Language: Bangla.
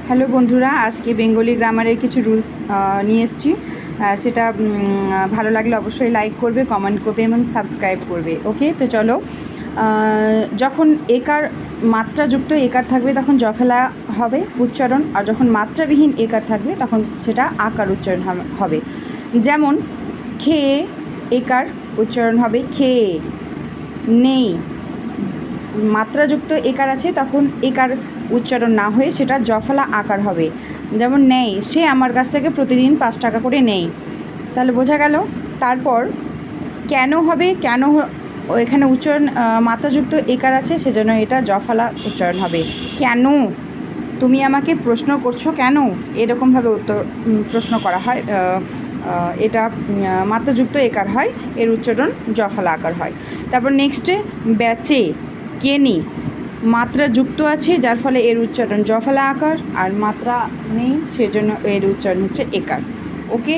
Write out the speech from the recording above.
হ্যালো বন্ধুরা, আজকে বেঙ্গলি গ্রামারের কিছু রুলস নিয়ে এসেছি। সেটা ভালো লাগলে অবশ্যই লাইক করবে, কমেন্ট করবে এবং সাবস্ক্রাইব করবে। ওকে, তো চলো। যখন একার মাত্রাযুক্ত একার থাকবে তখন জফলা হবে উচ্চারণ, আর যখন মাত্রাবিহীন একার থাকবে তখন সেটা আকার উচ্চারণ হবে। যেমন খেয়ে একার উচ্চারণ হবে খেয়ে। নেই মাত্রাযুক্ত একার আছে তখন একার উচ্চারণ না হয়ে সেটা জফলা আকার হবে। যেমন নেই, সে আমার কাছ থেকে প্রতিদিন 5 টাকা করে নেই, তাহলে বোঝা গেল। তারপর কেন হবে, কেন এখানে উচ্চারণ মাত্রাযুক্ত একার আছে সেজন্য এটা জফলা উচ্চারণ হবে। কেন তুমি আমাকে প্রশ্ন করছো, কেন এরকমভাবে উত্তর প্রশ্ন করা হয়। এটা মাত্রাযুক্ত একার হয়, এর উচ্চারণ জফলা আকার হয়। তারপর নেক্সটে বেচে কেনি, মাত্রা যুক্ত আছে যার ফলে এর উচ্চারণ জফলা আকার, আর মাত্রা নেই সেজন্য এর উচ্চারণ হচ্ছে একার। ওকে।